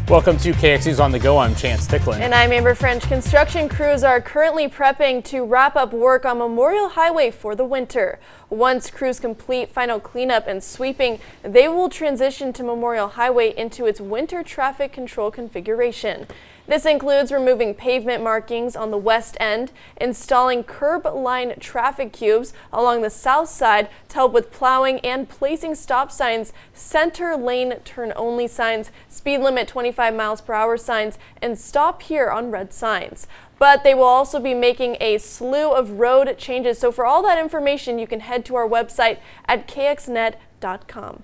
Welcome to KXU's On the Go. I'm Chance Ticklin. And I'm Amber French. Construction crews are currently prepping to wrap up work on Memorial Highway for the winter. Once crews complete final cleanup and sweeping, they will transition to Memorial Highway into its winter traffic control configuration. This includes removing pavement markings on the west end, installing curb line traffic cubes along the south side to help with plowing, and placing stop signs, center lane turn only signs, speed limit 25 miles per hour signs, and stop here on red signs. But they will also be making a slew of road changes. So for all that information, you can head to our website at kxnet.com.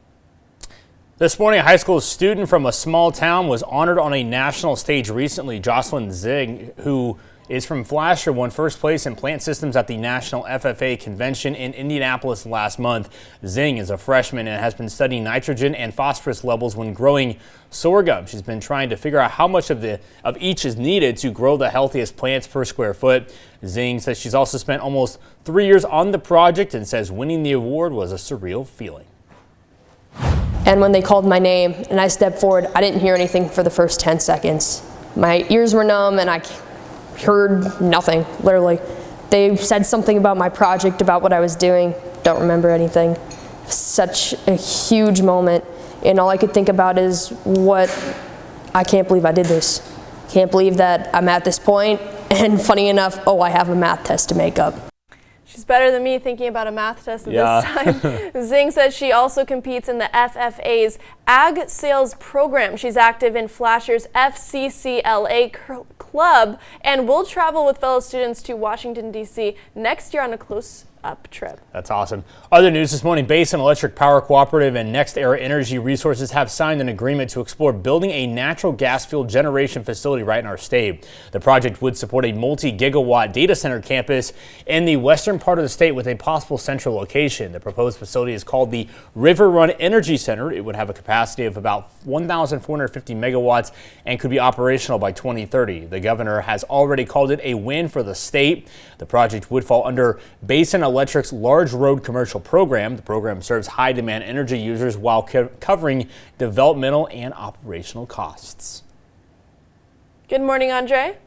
This morning, a high school student from a small town was honored on a national stage recently. Jocelyn Zing, who is from Flasher, won first place in plant systems at the National FFA Convention in Indianapolis last month. Zing is a freshman and has been studying nitrogen and phosphorus levels when growing sorghum. She's been trying to figure out how much of each is needed to grow the healthiest plants per square foot. Zing says she's also spent almost 3 years on the project and says winning the award was a surreal feeling. And when they called my name and I stepped forward, I didn't hear anything for the first 10 seconds. My ears were numb and I heard nothing, literally. They said something about my project, about what I was doing. Don't remember anything. Such a huge moment. And all I could think about is I can't believe I did this. Can't believe that I'm at this point. And funny enough, I have a math test to make up. She's better than me thinking about a math test at this time. Zing says she also competes in the FFA's Ag Sales Program. She's active in Flasher's FCCLA club and will travel with fellow students to Washington, D.C. next year on a close-up trip. That's awesome. Other news this morning, Basin Electric Power Cooperative and NextEra Energy Resources have signed an agreement to explore building a natural gas fuel generation facility right in our state. The project would support a multi-gigawatt data center campus in the western part of the state with a possible central location. The proposed facility is called the River Run Energy Center. It would have a capacity of about 1,450 megawatts and could be operational by 2030. The governor has already called it a win for the state. The project would fall under Basin Electric's Large Road Commercial Program. The program serves high-demand energy users while covering developmental and operational costs. Good morning, Andre.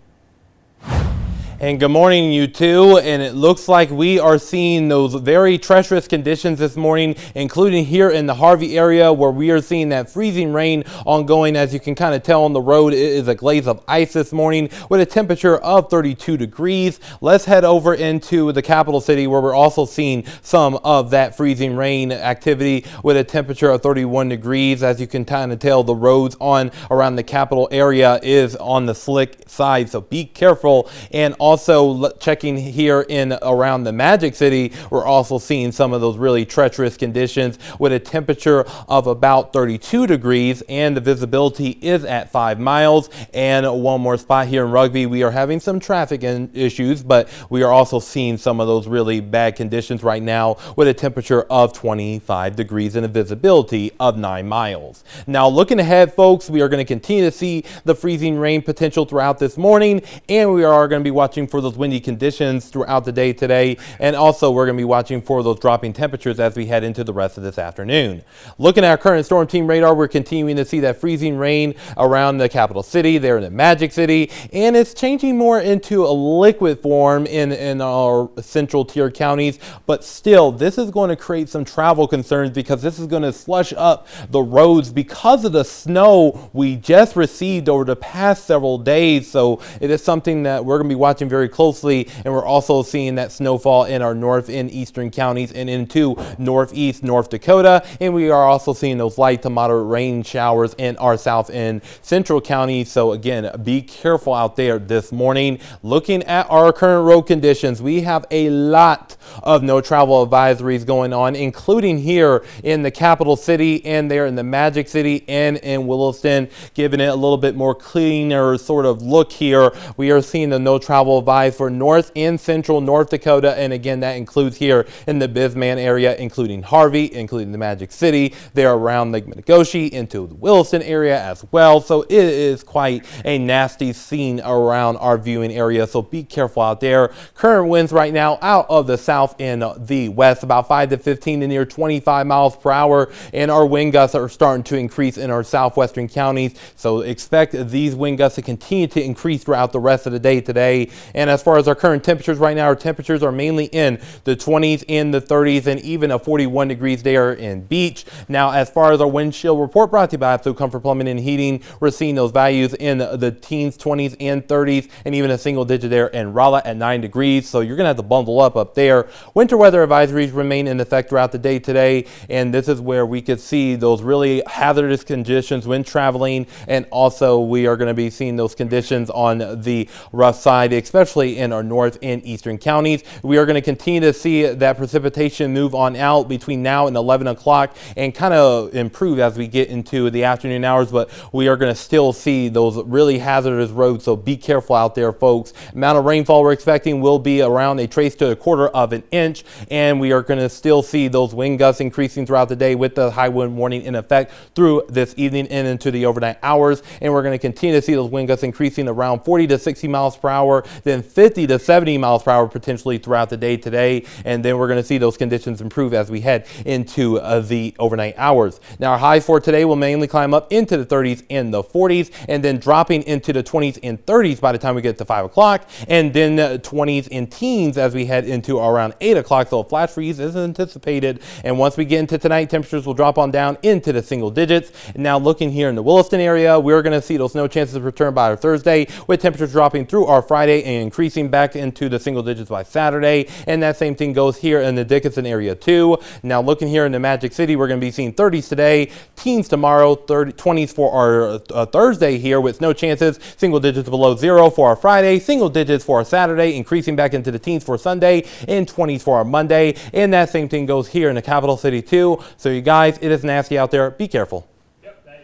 And good morning, you two. And it looks like we are seeing those very treacherous conditions this morning, including here in the Harvey area, where we are seeing that freezing rain ongoing. As you can kind of tell on the road, it is a glaze of ice this morning with a temperature of 32 degrees. Let's head over into the capital city, where we're also seeing some of that freezing rain activity with a temperature of 31 degrees. As you can kind of tell, the roads around the capital area is on the slick side, so be careful. And also checking here in around the Magic City, we're also seeing some of those really treacherous conditions with a temperature of about 32 degrees, and the visibility is at 5 miles. And one more spot here in Rugby, we are having some traffic issues, but we are also seeing some of those really bad conditions right now with a temperature of 25 degrees and a visibility of 9 miles. Now looking ahead, folks, we are going to continue to see the freezing rain potential throughout this morning, and we are going to be watching for those windy conditions throughout the day today, and also we're going to be watching for those dropping temperatures as we head into the rest of this afternoon. Looking at our current storm team radar, we're continuing to see that freezing rain around the capital city, there in the Magic City, and it's changing more into a liquid form in our central tier counties. But still, this is going to create some travel concerns because this is going to slush up the roads because of the snow we just received over the past several days. So it is something that we're going to be watching very closely, and we're also seeing that snowfall in our north and eastern counties and into northeast North Dakota, and we are also seeing those light to moderate rain showers in our south and central counties. So again, be careful out there this morning. Looking at our current road conditions, we have a lot of no travel advisories going on, including here in the capital city and there in the Magic City and in Williston. Giving it a little bit more cleaner sort of look here, we are seeing the no travel level advised for north and central North Dakota. And again, that includes here in the Bismarck area, including Harvey, including the Magic City. They're around Lake Minnegoshi into the Williston area as well. So it is quite a nasty scene around our viewing area. So be careful out there. Current winds right now out of the south and the west, about 5 to 15 to near 25 miles per hour. And our wind gusts are starting to increase in our southwestern counties. So expect these wind gusts to continue to increase throughout the rest of the day today. And as far as our current temperatures right now, our temperatures are mainly in the 20s and the 30s and even a 41 degrees there in Beach. Now, as far as our wind chill report brought to you by Absolute Comfort Plumbing and Heating, we're seeing those values in the teens, 20s, and 30s, and even a single digit there in Rolla at 9 degrees. So you're going to have to bundle up there. Winter weather advisories remain in effect throughout the day today, and this is where we could see those really hazardous conditions when traveling, and also we are going to be seeing those conditions on the rough side, especially in our north and eastern counties. We are going to continue to see that precipitation move on out between now and 11 o'clock and kind of improve as we get into the afternoon hours, but we are going to still see those really hazardous roads, so be careful out there, folks. Amount of rainfall we're expecting will be around a trace to 1/4 of an inch, and we are going to still see those wind gusts increasing throughout the day with the high wind warning in effect through this evening and into the overnight hours. And we're going to continue to see those wind gusts increasing around 40 to 60 miles per hour, then 50 to 70 miles per hour potentially throughout the day today. And then we're going to see those conditions improve as we head into the overnight hours. Now, our highs for today will mainly climb up into the 30s and the 40s, and then dropping into the 20s and 30s by the time we get to 5 o'clock, and then 20s and teens as we head into around 8 o'clock. So a flash freeze is anticipated. And once we get into tonight, temperatures will drop on down into the single digits. And now looking here in the Williston area, we're going to see those snow chances return by our Thursday, with temperatures dropping through our Friday and increasing back into the single digits by Saturday. And that same thing goes here in the Dickinson area too. Now looking here in the Magic City, we're going to be seeing 30s today, teens tomorrow, 20s for our Thursday here with snow chances, single digits below 0 for our Friday, single digits for our Saturday, increasing back into the teens for Sunday, and 20s for our Monday. And that same thing goes here in the capital city too. So you guys, it is nasty out there. Be careful.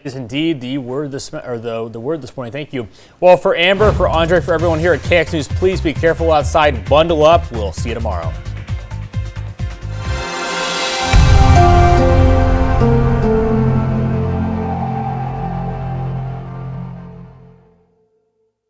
Is indeed the word this morning. Thank you. Well, for Amber, for Andre, for everyone here at KX News, please be careful outside. Bundle up. We'll see you tomorrow.